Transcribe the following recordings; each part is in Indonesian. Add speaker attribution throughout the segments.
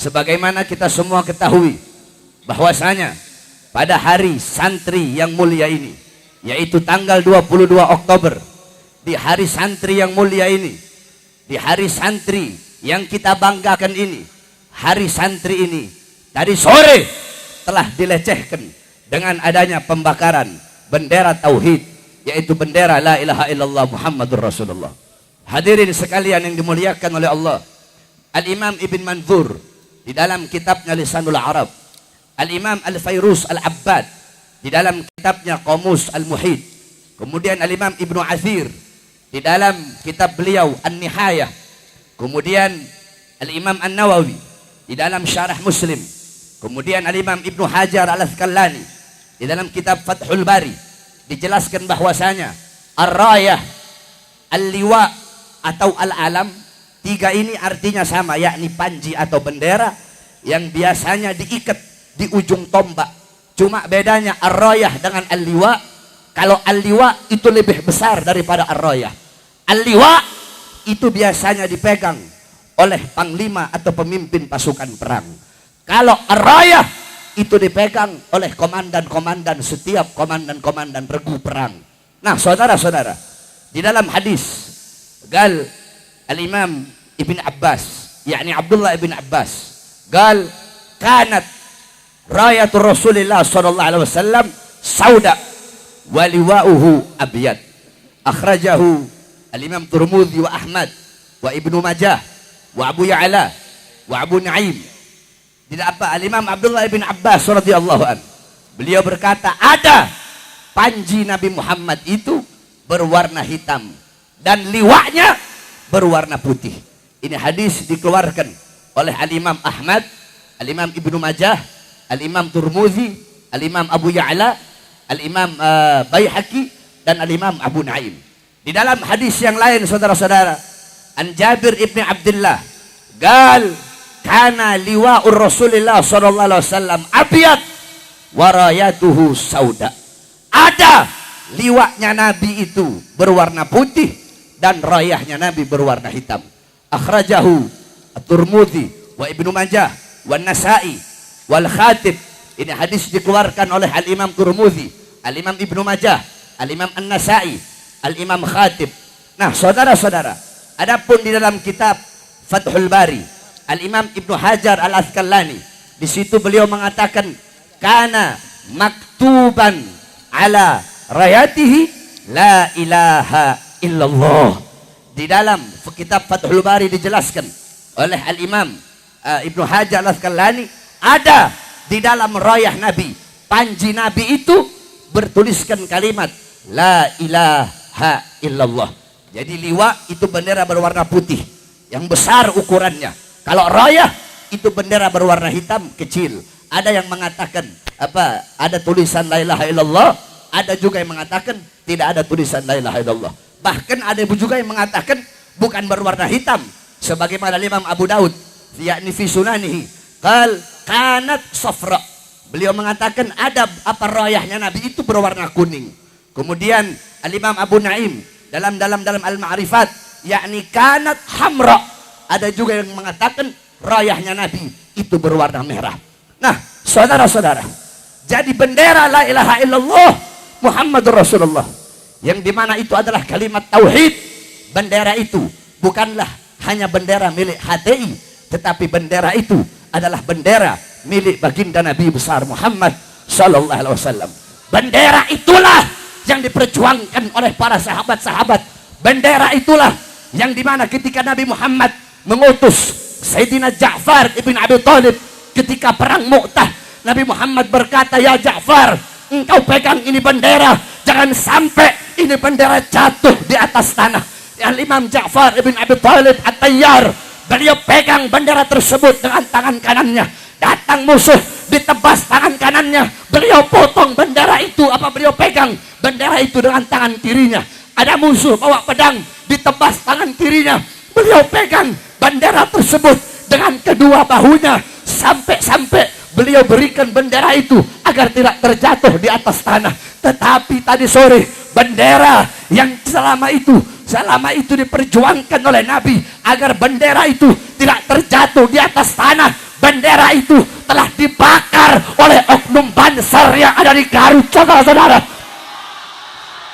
Speaker 1: Sebagaimana kita semua ketahui bahwasanya pada hari santri yang mulia ini, yaitu tanggal 22 Oktober, di hari santri yang mulia ini, di hari santri yang kita banggakan ini, hari santri ini tadi sore telah dilecehkan dengan adanya pembakaran bendera tauhid, yaitu bendera la ilaha illallah Muhammadur Rasulullah. Hadirin sekalian yang dimuliakan oleh Allah, Al-Imam Ibn Manzur di dalam kitabnya Lisanul Arab, Al-Imam Al-Fayrus Al-Abbad di dalam kitabnya Qamus Al-Muhid, kemudian Al-Imam Ibnu Athir di dalam kitab beliau An-Nihayah, kemudian Al-Imam An-Nawawi di dalam Syarah Muslim, kemudian Al-Imam Ibnu Hajar Al-Asqalani di dalam kitab Fathul Bari dijelaskan bahwasanya Ar-Rayah, Al-Liwa atau Al-Alam, tiga ini artinya sama, yakni panji atau bendera yang biasanya diikat di ujung tombak. Cuma bedanya Ar-Rayah dengan Al-Liwa, kalau Al-Liwa itu lebih besar daripada Ar-Rayah. Al-Liwa itu biasanya dipegang oleh panglima atau pemimpin pasukan perang. Kalau Ar-Rayah itu dipegang oleh komandan-komandan, setiap komandan-komandan regu perang. Nah, saudara-saudara, di dalam hadis gal Al-Imam Ibn Abbas, yakni Abdullah Ibn Abbas, gal kanat rayatul Rasulillah sallallahu alaihi wasallam sauda wa liwa'uhu abyad. Akhrajahu Al-Imam Tirmidzi wa Ahmad wa Ibnu Majah wa Abu Ya'la wa Abu Naim. Tidak apa, Al-Imam Abdullah Ibn Abbas radhiyallahu anhu, beliau berkata, ada panji Nabi Muhammad itu berwarna hitam dan liwaknya berwarna putih. Ini hadis dikeluarkan oleh Al-Imam Ahmad, Al-Imam Ibnu Majah, Al-Imam Tirmidzi, Al-Imam Abu Ya'la, Al-Imam Baihaqi, dan Al-Imam Abu Naim. Di dalam hadis yang lain, saudara-saudara, An Jabir ibn Abdullah gal kana liwa'ur Rasulillah sallallahu alaihi wasallam abyad wa rayatuhu sauda. Ada liwaknya Nabi itu berwarna putih dan rayahnya Nabi berwarna hitam. Akhrajahu At-Tirmidzi wa Ibnu Majah wa Nasa'i wal Khatib. Ini hadis dikeluarkan oleh Al-Imam Tirmidzi, Al-Imam Ibnu Majah, Al-Imam An-Nasa'i, Al-Imam Khatib. Nah, saudara-saudara, adapun di dalam kitab Fathul Bari, Al-Imam Ibnu Hajar Al-Asqalani, di situ beliau mengatakan kana maktuban ala rayatihi la ilaha illallah. Di dalam kitab Fathul Bari dijelaskan oleh Al-Imam Ibnu Hajar Al-Asqalani, ada di dalam rayah Nabi, panji Nabi itu bertuliskan kalimat la ilaha illallah. Jadi liwa itu bendera berwarna putih yang besar ukurannya. Kalau rayah itu bendera berwarna hitam kecil. Ada yang mengatakan apa? Ada tulisan la ilaha illallah, ada juga yang mengatakan tidak ada tulisan la ilaha illallah. Bahkan ada juga yang mengatakan bukan berwarna hitam, sebagaimana Imam Abu Daud yakni fi sunanihi qal kanat safra. Beliau mengatakan ada apa rayahnya Nabi itu berwarna kuning. Kemudian Al-Imam Abu Naim dalam Al-Ma'rifat yakni kanat hamra. Ada juga yang mengatakan rayahnya Nabi itu berwarna merah. Nah, saudara-saudara, jadi bendera la ilaha illallah Muhammadur Rasulullah, yang dimana itu adalah kalimat tauhid. Bendera itu bukanlah hanya bendera milik HTI, tetapi bendera itu adalah bendera milik baginda Nabi besar Muhammad sallallahu alaihi wasallam. Bendera itulah yang diperjuangkan oleh para sahabat-sahabat. Bendera itulah yang dimana ketika Nabi Muhammad mengutus Sayyidina Ja'far ibn Abi Thalib ketika perang Mu'tah, Nabi Muhammad berkata, ya Ja'far, engkau pegang ini bendera, jangan sampai ini bendera jatuh di atas tanah. Al-Imam Ja'far ibn Abi Thalib At-Tayyar, beliau pegang bendera tersebut dengan tangan kanannya. Datang musuh, ditebas tangan kanannya, beliau potong bendera itu. Apa beliau pegang bendera itu dengan tangan kirinya. Ada musuh bawa pedang, ditebas tangan kirinya, beliau pegang bendera tersebut dengan kedua bahunya, sampai beliau berikan bendera itu agar tidak terjatuh di atas tanah. Tetapi tadi sore bendera yang selama itu diperjuangkan oleh Nabi agar bendera itu tidak terjatuh di atas tanah, bendera itu telah dibakar oleh oknum Banser yang ada di Garut, saudara-saudara.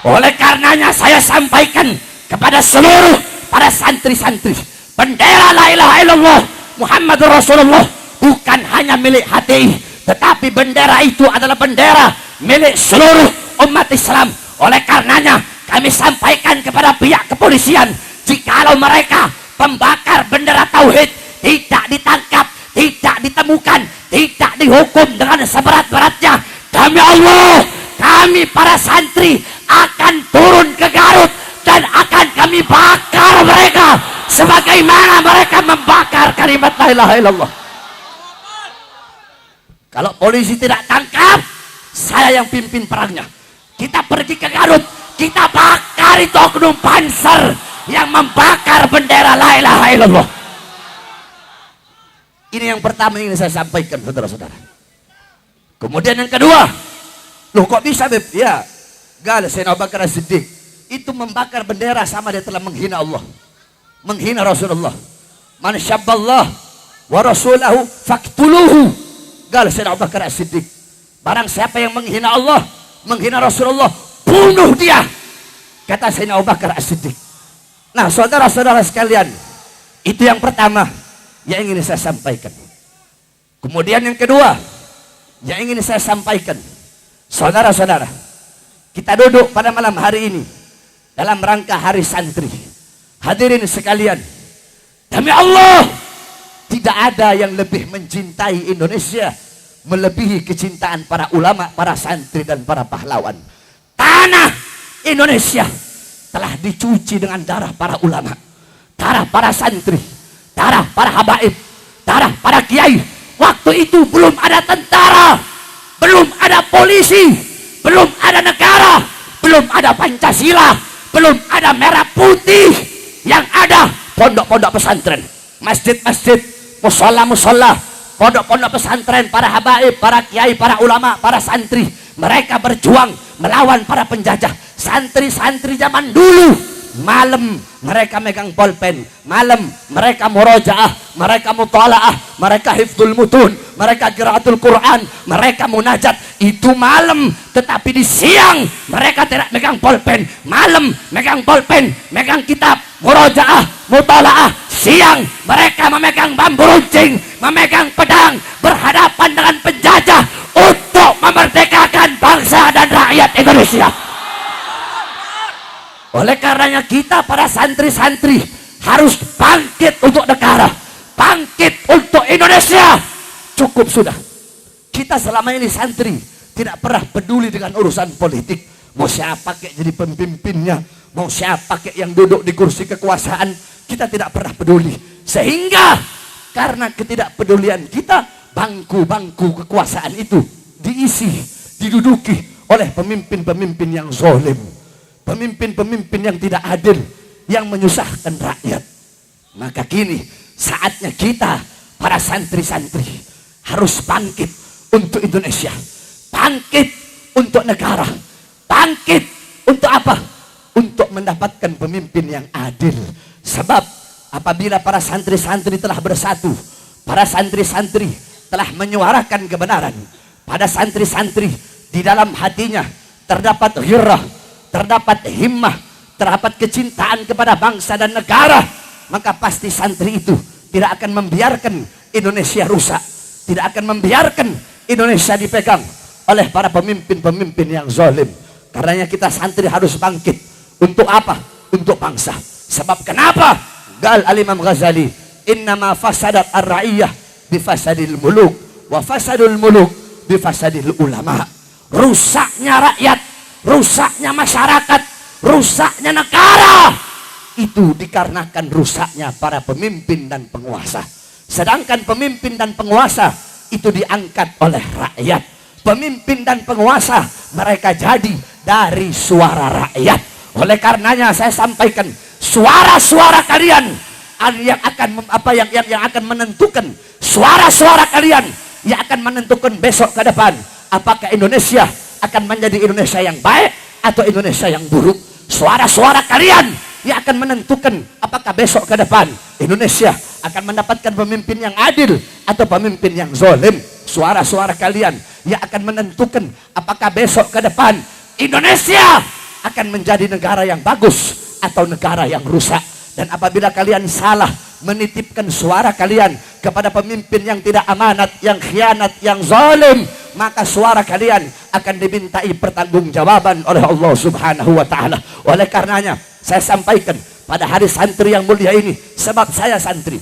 Speaker 1: Oleh karenanya saya sampaikan kepada seluruh para santri-santri, bendera la ilaha illallah Muhammadur Rasulullah bukan hanya milik HTI, tetapi bendera itu adalah bendera milik seluruh umat Islam. Oleh karenanya kami sampaikan kepada pihak kepolisian, jikalau mereka pembakar bendera tauhid tidak ditangkap, tidak ditemukan, tidak dihukum dengan seberat-beratnya, demi Allah kami para santri akan turun ke Garut dan akan kami bakar mereka sebagaimana mereka membakar kalimat la ilaha illallah. Kalau polisi tidak tangkap, saya yang pimpin perangnya. Kita pergi ke Garut, kita bakar itu oknum Banser yang membakar bendera la ilaha illallah. Ini yang pertama yang saya sampaikan, saudara-saudara. Kemudian yang kedua, loh kok bisa, Beb? Ya, Sayyidina Abu Bakar As-Siddiq itu membakar bendera sama dia telah menghina Allah, menghina Rasulullah. Man syabballah wa rasulahu faqtuluhu. Sayyidina Abu Bakar As-Siddiq, barang siapa yang menghina Allah, menghina Rasulullah, bunuh dia, kata Sayyidina Abu Bakar As-Siddiq. Nah, saudara-saudara sekalian, itu yang pertama yang ingin saya sampaikan. Kemudian yang kedua yang ingin saya sampaikan, saudara-saudara, kita duduk pada malam hari ini dalam rangka Hari Santri. Hadirin sekalian, demi Allah, tidak ada yang lebih mencintai Indonesia melebihi kecintaan para ulama, para santri dan para pahlawan. Tanah Indonesia telah dicuci dengan darah para ulama, darah para santri, darah para habaib, darah para kiai. Waktu itu belum ada tentara, belum ada polisi, belum ada negara, belum ada Pancasila, belum ada merah putih. Yang ada pondok-pondok pesantren, masjid-masjid, musola-musola, pondok-pondok pesantren, para habaib, para kiai, para ulama, para santri. Mereka berjuang melawan para penjajah. Santri-santri zaman dulu, malam mereka megang pulpen, malam mereka murojaah, mereka mutalaah, mereka hifdzul mutun, mereka qiraatul Quran, mereka munajat. Itu malam. Tetapi di siang mereka tidak megang pulpen, malam megang pulpen, megang kitab, murojaah, mutalaah. Siang mereka memegang bambu runcing, memegang pedang, berhadapan dengan penjajah untuk memerdekakan bangsa dan rakyat Indonesia. Oleh karenanya kita para santri-santri harus bangkit untuk negara, bangkit untuk Indonesia. Cukup sudah. Kita selama ini santri tidak pernah peduli dengan urusan politik. Mau siapa kayak jadi pemimpinnya, mau siapa kayak yang duduk di kursi kekuasaan, kita tidak pernah peduli. Sehingga karena ketidakpedulian kita, bangku-bangku kekuasaan itu diisi, diduduki oleh pemimpin-pemimpin yang zalim, pemimpin-pemimpin yang tidak adil, yang menyusahkan rakyat. Maka kini saatnya kita para santri-santri harus bangkit untuk Indonesia, bangkit untuk negara, bangkit untuk apa? Untuk mendapatkan pemimpin yang adil. Sebab apabila para santri-santri telah bersatu, para santri-santri telah menyuarakan kebenaran, pada santri-santri di dalam hatinya terdapat ghirrah, terdapat himmah, terdapat kecintaan kepada bangsa dan negara, maka pasti santri itu tidak akan membiarkan Indonesia rusak, tidak akan membiarkan Indonesia dipegang oleh para pemimpin-pemimpin yang zalim. Karenanya kita santri harus bangkit. Untuk apa? Untuk bangsa. Sebab kenapa? Gal Al-Imam Ghazali, innama fasadat ar-ra'iyah bifasadil muluk, wa fasadul muluk bifasadil ulama. Rusaknya rakyat, rusaknya masyarakat, rusaknya negara, itu dikarenakan rusaknya para pemimpin dan penguasa. Sedangkan pemimpin dan penguasa itu diangkat oleh rakyat. Pemimpin dan penguasa mereka jadi dari suara rakyat. Oleh karenanya saya sampaikan, suara-suara kalian yang akan menentukan, suara-suara kalian yang akan menentukan besok ke depan apakah Indonesia akan menjadi Indonesia yang baik atau Indonesia yang buruk. Suara-suara kalian yang akan menentukan apakah besok ke depan Indonesia akan mendapatkan pemimpin yang adil atau pemimpin yang zalim. Suara-suara kalian yang akan menentukan apakah besok ke depan Indonesia akan menjadi negara yang bagus atau negara yang rusak. Dan apabila kalian salah menitipkan suara kalian kepada pemimpin yang tidak amanat, yang khianat, yang zalim, maka suara kalian akan dimintai pertanggungjawaban oleh Allah Subhanahu wa taala. Oleh karenanya saya sampaikan pada hari santri yang mulia ini, sebab saya santri,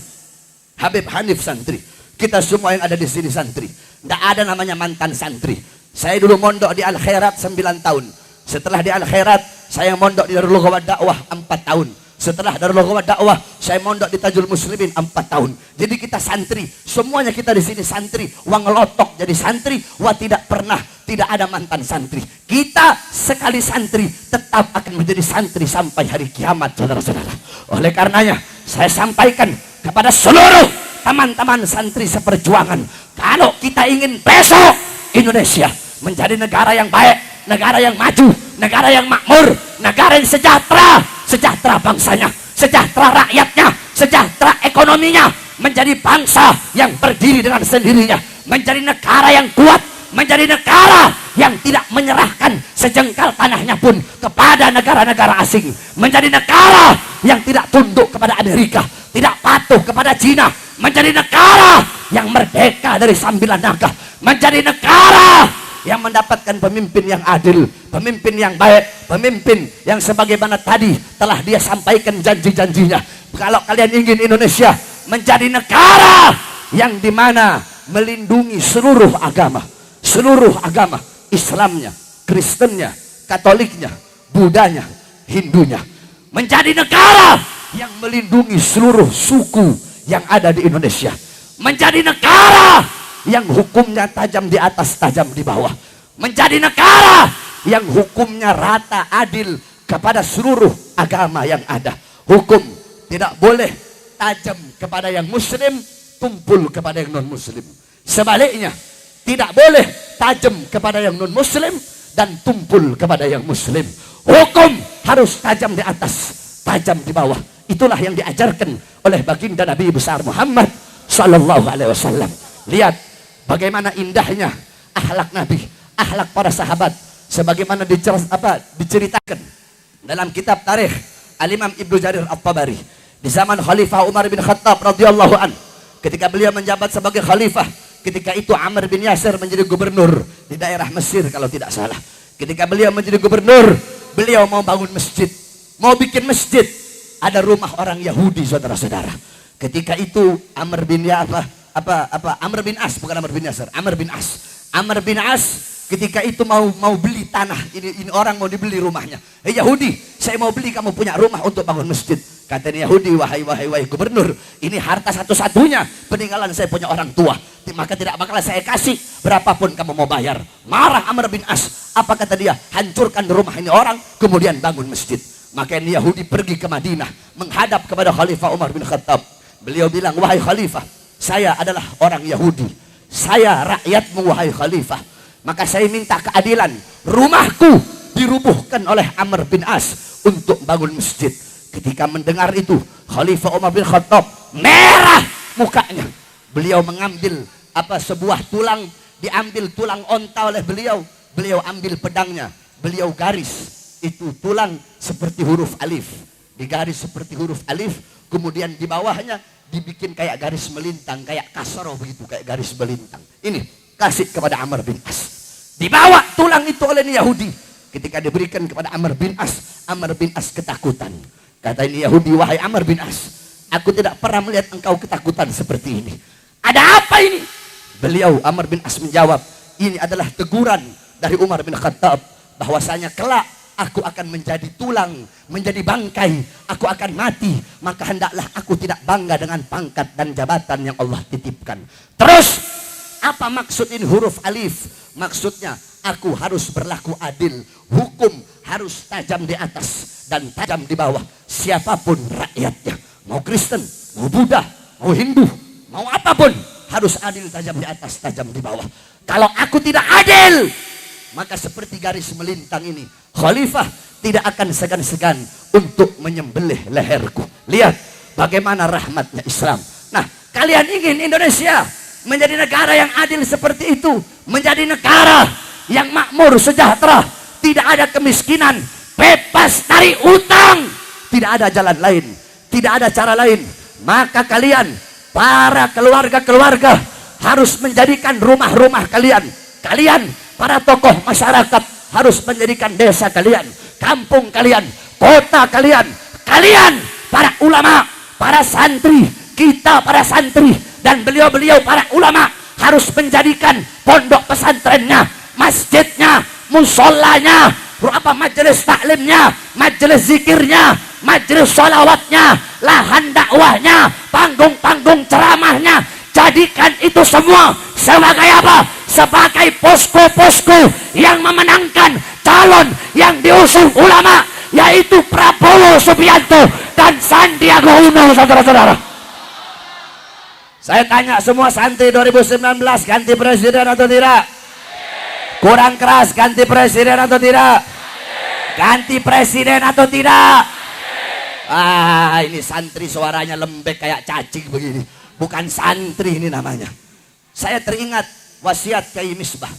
Speaker 1: Habib Hanif santri, kita semua yang ada di sini santri. Tidak ada namanya mantan santri. Saya dulu mondok di Al Khairat 9 tahun. Setelah di Al Khairat saya mondok di Darul Ghawa Dakwah 4 tahun. Setelah Darul Ghawa Dakwah saya mondok di Tajul Muslimin 4 tahun. Jadi kita santri, semuanya kita di sini santri. Wang ngelotok jadi santri, tidak ada mantan santri. Kita sekali santri tetap akan menjadi santri sampai hari kiamat, saudara-saudara. Oleh karenanya saya sampaikan kepada seluruh teman-teman santri seperjuangan, kalau kita ingin besok Indonesia menjadi negara yang baik, negara yang maju, negara yang makmur, negara yang sejahtera, sejahtera bangsanya, sejahtera rakyatnya, sejahtera ekonominya, menjadi bangsa yang berdiri dengan sendirinya, menjadi negara yang kuat, menjadi negara yang tidak menyerahkan sejengkal tanahnya pun kepada negara-negara asing, menjadi negara yang tidak tunduk kepada Amerika, tidak patuh kepada Cina, menjadi negara yang merdeka dari sambilan naga, menjadi negara yang mendapatkan pemimpin yang adil, pemimpin yang baik, pemimpin yang sebagaimana tadi telah dia sampaikan janji-janjinya. Kalau kalian ingin Indonesia menjadi negara yang dimana melindungi seluruh agama, Islamnya, Kristennya, Katoliknya, Budanya, Hindunya, menjadi negara yang melindungi seluruh suku yang ada di Indonesia, menjadi negara yang hukumnya tajam di atas, tajam di bawah, menjadi negara yang hukumnya rata, adil kepada seluruh agama yang ada. Hukum tidak boleh tajam kepada yang muslim, tumpul kepada yang non muslim. Sebaliknya, tidak boleh tajam kepada yang non muslim dan tumpul kepada yang muslim. Hukum harus tajam di atas, tajam di bawah. Itulah yang diajarkan oleh baginda Nabi besar Muhammad sallallahu alaihi wasallam. Lihat bagaimana indahnya akhlak Nabi, akhlak para sahabat, sebagaimana diceritakan dalam kitab tarikh Al-Imam Ibnu Jarir At-Tabari di zaman Khalifah Umar bin Khattab radhiyallahu an. Ketika beliau menjabat sebagai khalifah, ketika itu Amr bin Yasir menjadi gubernur di daerah Mesir kalau tidak salah. Ketika beliau menjadi gubernur, beliau mau bangun masjid, mau bikin masjid. Ada rumah orang Yahudi, saudara-saudara. Ketika itu Amr bin Amr bin As, bukan Amr bin Yasir, Amr bin As. Amr bin As ketika itu mau beli tanah. Ini orang mau dibeli rumahnya. Yahudi, saya mau beli kamu punya rumah untuk bangun masjid. Kata Yahudi, wahai gubernur, ini harta satu-satunya peninggalan saya punya orang tua. Maka tidak bakal saya kasih berapapun kamu mau bayar. Marah Amr bin As. Apa kata dia? Hancurkan rumah ini orang, kemudian bangun masjid. Maka Yahudi pergi ke Madinah menghadap kepada Khalifah Umar bin Khattab. Beliau bilang, wahai Khalifah, saya adalah orang Yahudi, saya rakyatmu wahai Khalifah, maka saya minta keadilan. Rumahku dirubuhkan oleh Amr bin As untuk bangun masjid. Ketika mendengar itu, Khalifah Umar bin Khattab merah mukanya. Beliau mengambil sebuah tulang, diambil tulang onta oleh beliau. Beliau ambil pedangnya, beliau garis itu tulang seperti huruf alif, digaris seperti huruf alif, kemudian di bawahnya dibikin kayak garis melintang, kayak kasroh begitu, kayak garis melintang. Ini kasih kepada Amr bin As. Dibawa tulang itu oleh Yahudi. Ketika diberikan kepada Amr bin As ketakutan. Kata ini Yahudi, wahai Amr bin As, aku tidak pernah melihat engkau ketakutan seperti ini. Ada apa ini? Beliau Amr bin As menjawab, ini adalah teguran dari Umar bin Khattab bahwasanya kelak aku akan menjadi tulang, menjadi bangkai, aku akan mati, maka hendaklah aku tidak bangga dengan pangkat dan jabatan yang Allah titipkan. Terus, apa maksud ini huruf alif? Maksudnya, aku harus berlaku adil, hukum harus tajam di atas dan tajam di bawah. Siapapun rakyatnya, mau Kristen, mau Buddha, mau Hindu, mau apapun, harus adil, tajam di atas, tajam di bawah. Kalau aku tidak adil, maka seperti garis melintang ini, khalifah tidak akan segan-segan untuk menyembelih leherku. Lihat bagaimana rahmatnya Islam. Nah, kalian ingin Indonesia menjadi negara yang adil seperti itu, menjadi negara yang makmur, sejahtera, tidak ada kemiskinan, bebas dari utang, tidak ada jalan lain, tidak ada cara lain. Maka kalian, para keluarga-keluarga, harus menjadikan rumah-rumah kalian, para tokoh masyarakat harus menjadikan desa kalian, kampung kalian, kota kalian, para ulama, para santri, kita para santri dan beliau-beliau para ulama harus menjadikan pondok pesantrennya, masjidnya, musolanya, majelis taklimnya, majelis zikirnya, majelis sholawatnya, lahan dakwahnya, panggung-panggung ceramahnya, jadikan itu semua sebagai apa? Sebagai posko-posko yang memenangkan calon yang diusung ulama, yaitu Prabowo Subianto dan Sandiaga Uno, saudara-saudara. Saya tanya semua santri 2019, ganti presiden atau tidak? Kurang keras, ganti presiden atau tidak? Ganti presiden atau tidak? Ini santri suaranya lembek kayak cacing begini. Bukan santri ini namanya. Saya teringat wasiat Kiai Misbah.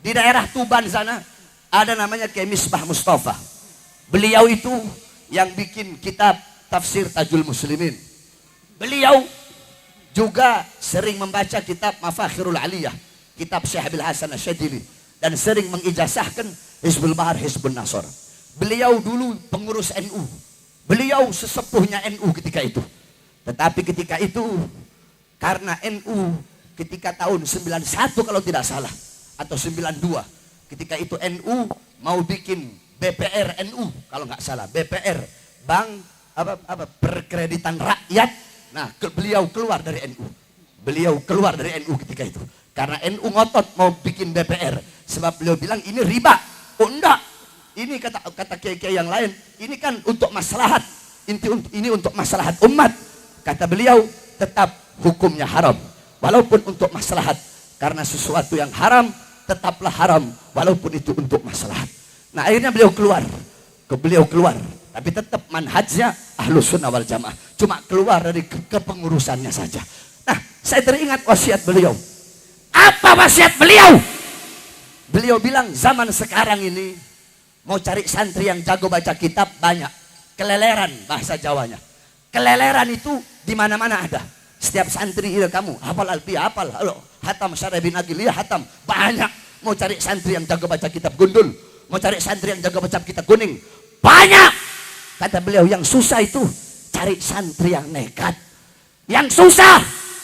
Speaker 1: Di daerah Tuban sana ada namanya Kiai Misbah Mustafa. Beliau itu yang bikin kitab tafsir Tajul Muslimin. Beliau juga sering membaca kitab Mafakhirul Aliyah, kitab Syekh Abil Hasan Asyadili, dan sering mengijazahkan Hizbul Bahar, Hizbun Nasr. Beliau dulu pengurus NU. Beliau sesepuhnya NU ketika itu. Tetapi ketika itu, karena NU ketika tahun 91 kalau tidak salah, atau 92, ketika itu NU mau bikin BPR NU kalau nggak salah, BPR, Bank Perkreditan Rakyat. Nah, beliau keluar dari NU. Beliau keluar dari NU ketika itu. Karena NU ngotot mau bikin BPR. Sebab beliau bilang ini riba. Oh enggak. Ini kata kiai-kiai yang lain. Ini kan untuk maslahat. Ini untuk maslahat umat. Kata beliau tetap hukumnya haram. Walaupun untuk maslahat. Karena sesuatu yang haram tetaplah haram. Walaupun itu untuk maslahat. Nah akhirnya beliau keluar. Tapi tetap manhajnya Ahlus Sunnah wal Jamaah. Cuma keluar dari kepengurusannya saja. Nah, saya teringat wasiat beliau. Apa wasiat beliau? Beliau bilang zaman sekarang ini mau cari santri yang jago baca kitab banyak. Keleleran bahasa Jawanya. Keleleran itu di mana-mana ada. Setiap santri itu kamu hafal Alfiyah, hafal. Hatam Syarah bin Agiliyah, hatam. Banyak. Mau cari santri yang jago baca kitab Gundul. Mau cari santri yang jago baca kitab Kuning. Banyak. Kata beliau, yang susah itu cari santri yang nekat. Yang susah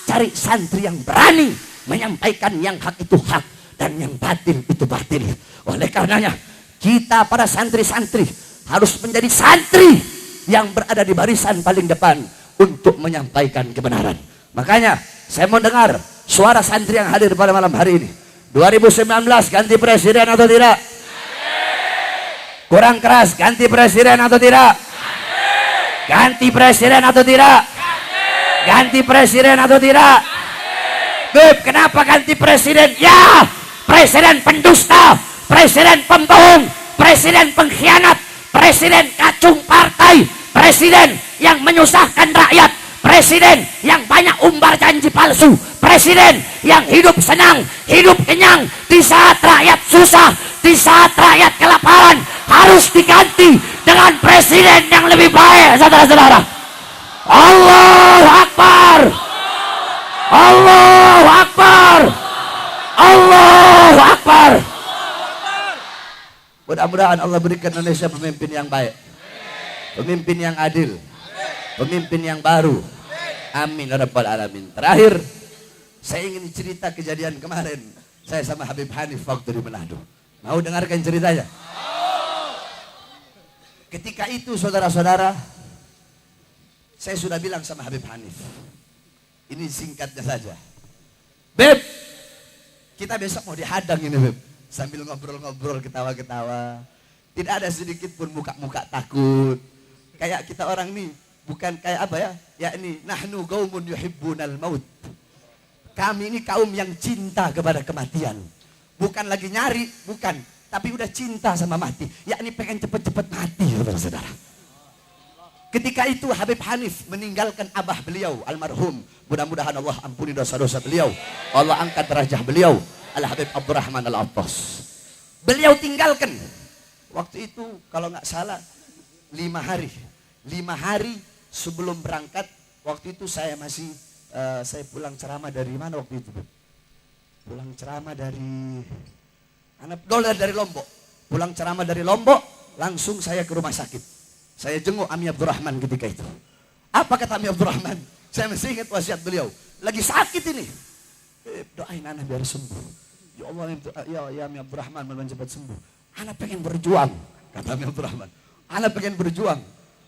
Speaker 1: cari santri yang berani menyampaikan yang hak itu hak dan yang batil itu batil. Oleh karenanya kita para santri-santri harus menjadi santri yang berada di barisan paling depan untuk menyampaikan kebenaran. Makanya saya mau dengar suara santri yang hadir pada malam hari ini. 2019 ganti presiden atau tidak? Kurang keras, ganti presiden atau tidak? Ganti presiden atau tidak? Ganti presiden atau tidak? Beb, kenapa ganti presiden? Ya, presiden pendusta, presiden pembohong, presiden pengkhianat, presiden kacung partai, presiden yang menyusahkan rakyat, presiden yang banyak umbar janji palsu, presiden yang hidup senang, hidup kenyang di saat rakyat susah, di saat rakyat kelaparan. Harus diganti dengan presiden yang lebih baik, saudara-saudara. Allahu Akbar, Allahu Akbar, Allahu Akbar. Mudah-mudahan Allah berikan Indonesia pemimpin yang baik, pemimpin yang adil, pemimpin yang baru. Amin ya rabbal alamin. Terakhir, saya ingin cerita kejadian kemarin. Saya sama Habib Hanif waktu di Manado. Mau dengarkan ceritanya? Ketika itu saudara-saudara, saya sudah bilang sama Habib Hanif, ini singkatnya saja, Beb, kita besok mau dihadang ini Beb. Sambil ngobrol-ngobrol, ketawa-ketawa. Tidak ada sedikit pun muka-muka takut. Kayak kita orang nih, bukan kayak apa ya, yakni nahnu qaumun yuhibbunal maut. Kami ini kaum yang cinta kepada kematian. Bukan lagi nyari, bukan. tapi udah cinta sama mati, yakni pengen cepet-cepet mati, saudara-saudara. Ketika itu Habib Hanif meninggalkan abah beliau almarhum, mudah-mudahan Allah ampuni dosa-dosa beliau, Allah angkat derajat beliau, Al Habib Abdurrahman Al-Attas. Beliau tinggalkan waktu itu kalau nggak salah 5 hari. 5 hari sebelum berangkat, waktu itu saya masih saya pulang ceramah dari mana waktu itu? Pulang ceramah dari dari Lombok. Pulang ceramah dari Lombok, langsung saya ke rumah sakit. Saya jenguk Ami Abdurrahman ketika itu. Apa kata Ami Abdurrahman? Saya masih ingat wasiat beliau. Lagi sakit ini. Doain anak biar sembuh. Ya Allah, ya Ami Abdurrahman, mudah-mudahan cepat sembuh. Anak pengen berjuang, kata Ami Abdurrahman. Anak pengen berjuang.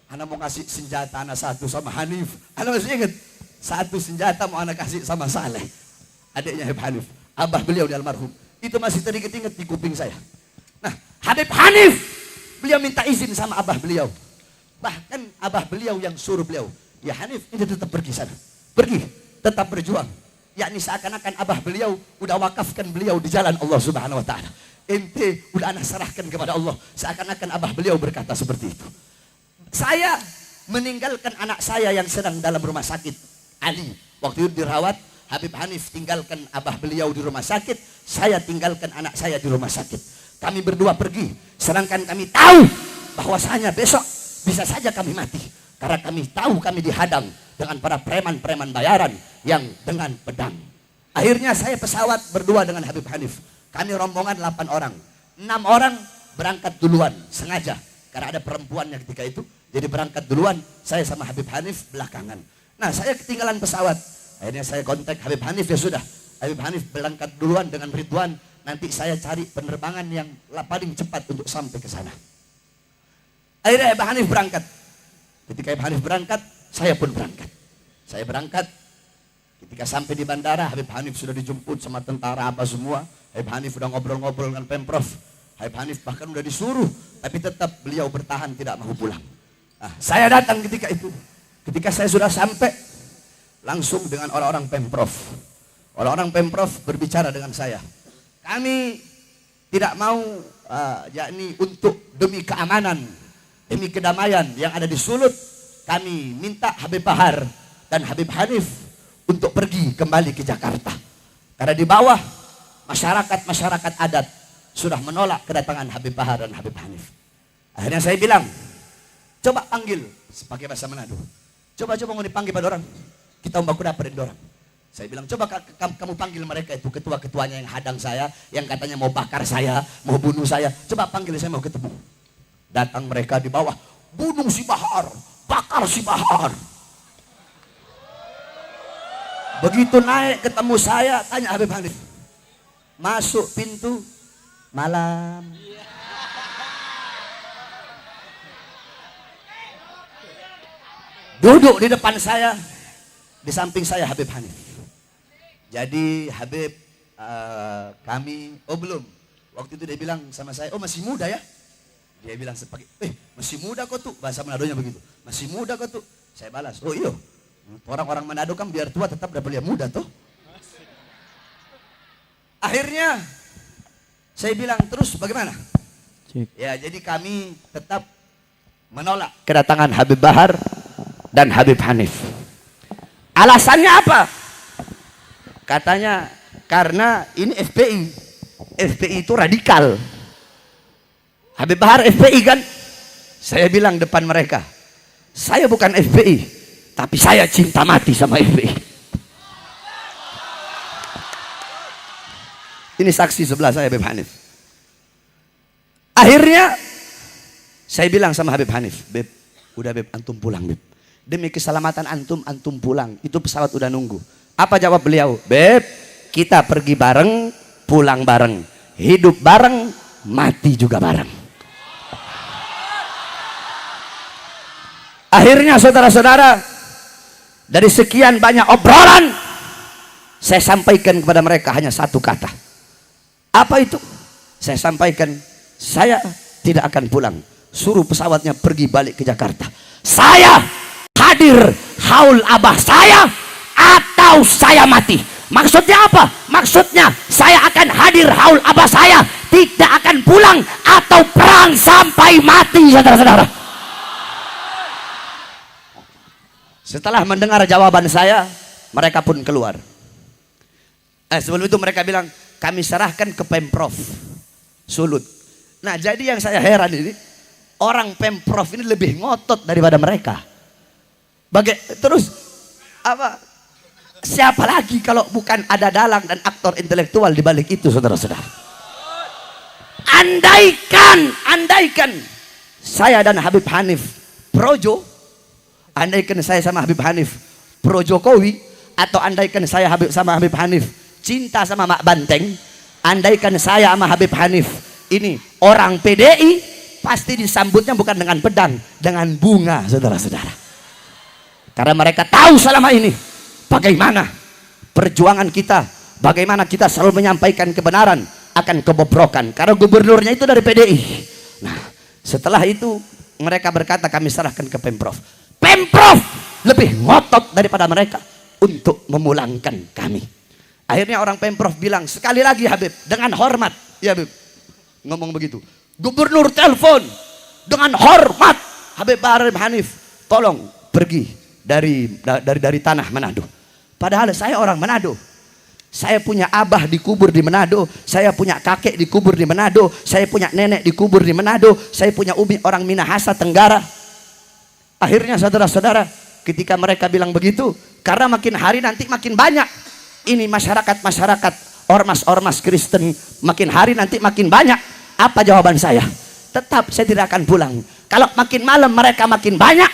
Speaker 1: Anak mau kasih senjata anak satu sama Hanif. Anak masih ingat. Satu senjata mau anak kasih sama Saleh, adiknya Habib Hanif. Abah beliau di almarhum. Itu masih teringat-ingat di kuping saya. Nah, Habib Hanif, beliau minta izin sama abah beliau. Bahkan abah beliau yang suruh beliau, ya Hanif, ini tetap pergi sana. Pergi, tetap berjuang. Yakni seakan-akan abah beliau udah wakafkan beliau di jalan Allah Subhanahu wa taala. Ente udah anak serahkan kepada Allah. Seakan-akan abah beliau berkata seperti itu. Saya meninggalkan anak saya yang sedang dalam rumah sakit, Ali. Waktu itu dirawat, Habib Hanif tinggalkan abah beliau di rumah sakit, saya tinggalkan anak saya di rumah sakit. Kami berdua pergi, sedangkan kami tahu bahwasanya besok bisa saja kami mati. Karena kami tahu kami dihadang dengan para preman-preman bayaran yang dengan pedang. Akhirnya saya pesawat berdua dengan Habib Hanif. Kami rombongan 8 orang. 6 orang berangkat duluan, sengaja. Karena ada perempuannya ketika itu. Jadi berangkat duluan, saya sama Habib Hanif belakangan. Nah, saya ketinggalan pesawat. Akhirnya saya kontak Habib Hanif, ya sudah. Habib Hanif berangkat duluan dengan Ridwan. Nanti saya cari penerbangan yang paling cepat untuk sampai ke sana. Akhirnya Habib Hanif berangkat. Ketika Habib Hanif berangkat, saya pun berangkat. Saya berangkat. Ketika sampai di bandara, Habib Hanif sudah dijemput sama tentara apa semua. Habib Hanif sudah ngobrol-ngobrol dengan Pemprov. Habib Hanif bahkan sudah disuruh, tapi tetap beliau bertahan tidak mau pulang. Nah, saya datang ketika itu. Ketika saya sudah sampai, langsung dengan orang-orang Pemprov. Orang-orang Pemprov berbicara dengan saya. Kami tidak mau, yakni untuk demi keamanan, demi kedamaian yang ada di Sulut, kami minta Habib Bahar dan Habib Hanif untuk pergi kembali ke Jakarta. Karena di bawah masyarakat adat sudah menolak kedatangan Habib Bahar dan Habib Hanif. Akhirnya saya bilang, coba panggil, pakai bahasa Manado. Coba mau dipanggil pada orang. Kita mau dapetin orang. Saya bilang, coba kamu panggil mereka itu, ketua-ketuanya yang hadang saya, yang katanya mau bakar saya, mau bunuh saya. Coba panggil, saya mau ketemu. Datang mereka di bawah, bunuh si Bahar, bakar si Bahar. Begitu naik ketemu saya, tanya Habib Hanif. Masuk pintu, malam. Duduk di depan saya, di samping saya Habib Hanif. Jadi Habib, kami, belum. Waktu itu dia bilang sama saya, masih muda ya? Dia bilang sebagai, masih muda kok tuh, bahasa Manadonya begitu. Masih muda kok tuh. Saya balas, iya. Orang-orang Manado kan biar tua tetap dapat lihat muda tuh. Akhirnya saya bilang, terus bagaimana? Ya, jadi kami tetap menolak kedatangan Habib Bahar dan Habib Hanif. Alasannya apa? Katanya karena ini FPI. FPI itu radikal. Habib Bahar FPI kan? Saya bilang depan mereka, saya bukan FPI, tapi saya cinta mati sama FPI. Ini saksi sebelah saya Habib Hanif. Akhirnya saya bilang sama Habib Hanif, Beb, udah Beb, antum pulang Beb. Demi keselamatan antum pulang. Itu pesawat udah nunggu. Apa jawab beliau? Beb, kita pergi bareng, pulang bareng. Hidup bareng, mati juga bareng. Akhirnya saudara-saudara, dari sekian banyak obrolan, saya sampaikan kepada mereka hanya satu kata. Apa itu? Saya sampaikan, saya tidak akan pulang. Suruh pesawatnya pergi balik ke Jakarta. Saya hadir haul abah saya atau saya mati. Maksudnya apa? Maksudnya saya akan hadir haul abah saya tidak akan pulang atau perang sampai mati, saudara-saudara. Setelah mendengar jawaban saya, mereka pun keluar. Sebelum itu mereka bilang, kami serahkan ke Pemprov Sulut. Nah, jadi yang saya heran ini, orang Pemprov ini lebih ngotot daripada mereka. Terus apa? Siapa lagi kalau bukan ada dalang dan aktor intelektual di balik itu, saudara-saudara? Andaikan saya dan Habib Hanif projo, andaikan saya sama Habib Hanif pro Jokowi, atau andaikan saya sama Habib Hanif cinta sama Mak Banteng, andaikan saya sama Habib Hanif ini orang PDI, pasti disambutnya bukan dengan pedang, dengan bunga, saudara-saudara. Karena mereka tahu selama ini bagaimana perjuangan kita, bagaimana kita selalu menyampaikan kebenaran akan kebobrokan. Karena gubernurnya itu dari PDI. Nah, setelah itu mereka berkata kami serahkan ke Pemprov. Pemprov lebih ngotot daripada mereka untuk memulangkan kami. Akhirnya orang Pemprov bilang, sekali lagi Habib, dengan hormat. Ya Habib, ngomong begitu. Gubernur telepon dengan hormat, Habib Hanif, tolong pergi dari tanah Manado. Padahal saya orang Manado. Saya punya abah dikubur di Manado, saya punya kakek dikubur di Manado, saya punya nenek dikubur di Manado, saya punya umi orang Minahasa Tenggara. Akhirnya saudara-saudara, ketika mereka bilang begitu, karena makin hari nanti makin banyak ini masyarakat ormas-ormas Kristen, makin hari nanti makin banyak. Apa jawaban saya? Tetap saya tidak akan pulang. Kalau makin malam mereka makin banyak,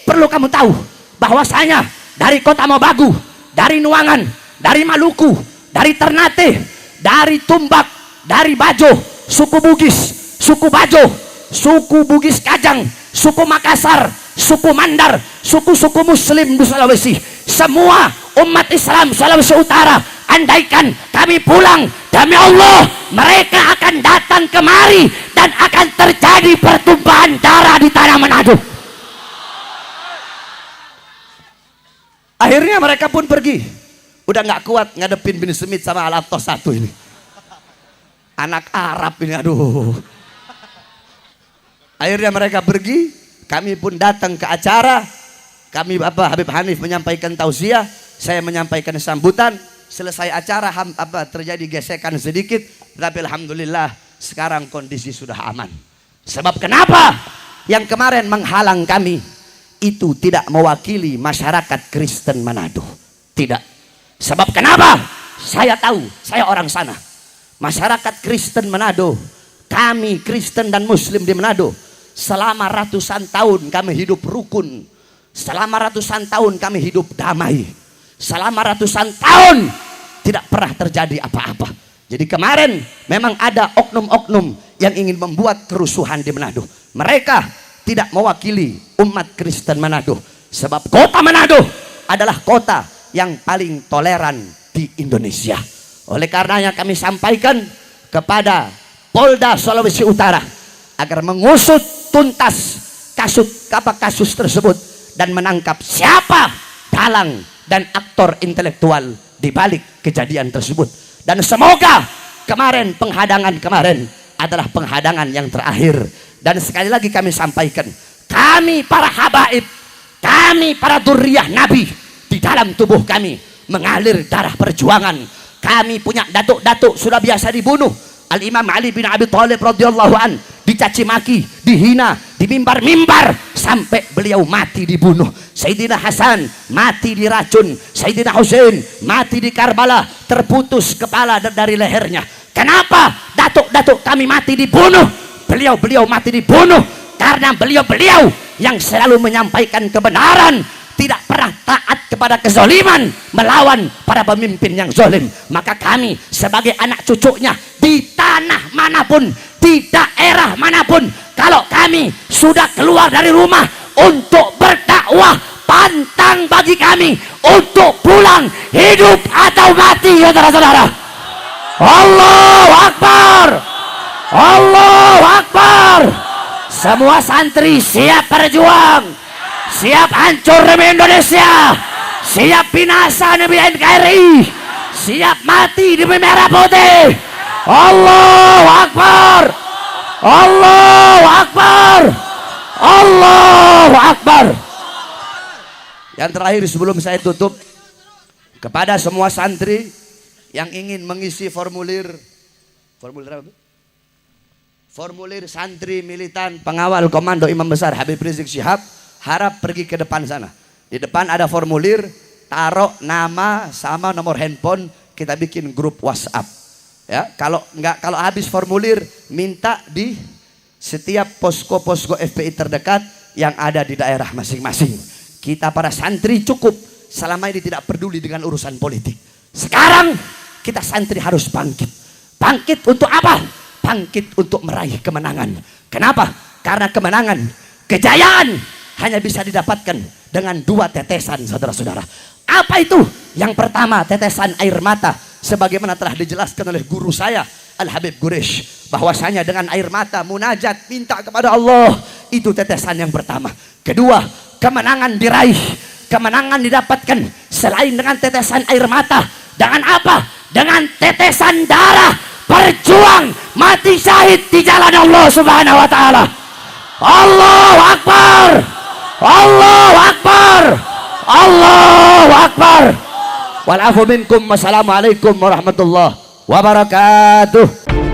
Speaker 1: perlu kamu tahu bahwasanya dari kota Mobagu, dari Nuangan, dari Maluku, dari Ternate, dari Tumbak, dari Bajo, suku Bugis, suku Bajo, suku Bugis Kajang, suku Makassar, suku Mandar, suku-suku Muslim di Sulawesi, semua umat Islam Sulawesi Utara, andaikan kami pulang, demi Allah mereka akan datang kemari dan akan terjadi pertumpahan darah di tanah Manado. Akhirnya mereka pun pergi. Udah nggak kuat ngadepin bin Smith sama Al-Atos satu ini. Anak Arab ini, aduh. Akhirnya mereka pergi. Kami pun datang ke acara. Habib Hanif menyampaikan tausiah, saya menyampaikan sambutan. Selesai acara terjadi gesekan sedikit, tapi alhamdulillah sekarang kondisi sudah aman. Sebab kenapa? Yang kemarin menghalang kami itu tidak mewakili masyarakat Kristen Manado. Tidak. Sebab kenapa? Saya tahu, saya orang sana. Masyarakat Kristen Manado, kami Kristen dan Muslim di Manado, selama ratusan tahun kami hidup rukun. Selama ratusan tahun kami hidup damai. Selama ratusan tahun tidak pernah terjadi apa-apa. Jadi kemarin memang ada oknum-oknum yang ingin membuat kerusuhan di Manado. Mereka tidak mewakili umat Kristen Manado. Sebab kota Manado adalah kota yang paling toleran di Indonesia. Oleh karenanya kami sampaikan kepada Polda Sulawesi Utara agar mengusut tuntas kasus tersebut dan menangkap siapa dalang dan aktor intelektual di balik kejadian tersebut. Dan semoga penghadangan kemarin adalah penghadangan yang terakhir. Dan sekali lagi kami sampaikan, kami para habaib, kami para dzurriyyah Nabi, di dalam tubuh kami mengalir darah perjuangan. Kami punya datuk-datuk sudah biasa dibunuh. Al-Imam Ali bin Abi Thalib radhiyallahu an dicaci maki, dihina, di mimbar-mimbar sampai beliau mati dibunuh. Sayyidina Hasan mati diracun, Sayyidina Husain mati di Karbala, terputus kepala dari lehernya. Kenapa datuk-datuk kami mati dibunuh? Beliau mati dibunuh karena beliau yang selalu menyampaikan kebenaran, tidak pernah taat kepada kezaliman, melawan para pemimpin yang zalim. Maka kami sebagai anak cucunya di tanah manapun, di daerah manapun, kalau kami sudah keluar dari rumah untuk berdakwah, pantang bagi kami untuk pulang hidup atau mati, ya saudara-saudara. Allahu Akbar, Allahu Akbar. Semua santri siap berjuang, siap hancur demi Indonesia, siap binasa demi NKRI, siap mati demi merah putih. Allahu Akbar. Allahu Akbar. Allahu Akbar. Yang terakhir sebelum saya tutup, kepada semua santri yang ingin mengisi formulir apa? Formulir santri militan pengawal komando Imam Besar Habib Rizik Syihab, harap pergi ke depan sana. Di depan ada formulir, taruh nama sama nomor handphone, kita bikin grup WhatsApp. Ya, kalau habis formulir, minta di setiap posko-posko FPI terdekat yang ada di daerah masing-masing. Kita para santri cukup selama ini tidak peduli dengan urusan politik. Sekarang kita santri harus bangkit. Bangkit untuk apa? Bangkit untuk meraih kemenangan. Kenapa? Karena kemenangan, kejayaan hanya bisa didapatkan dengan dua tetesan, saudara-saudara. Apa itu? Yang pertama, tetesan air mata. Sebagaimana telah dijelaskan oleh guru saya, Al-Habib Quraish, bahwasanya dengan air mata munajat minta kepada Allah, itu tetesan yang pertama. Kedua, kemenangan diraih, kemenangan didapatkan selain dengan tetesan air mata. Dengan apa? Dengan tetesan darah, berjuang mati syahid di jalan Allah Subhanahu wa taala. Allahu Akbar. Allahu Akbar. Allahu Akbar. Wal afu minkum. Wassalamualaikum warahmatullahi wabarakatuh.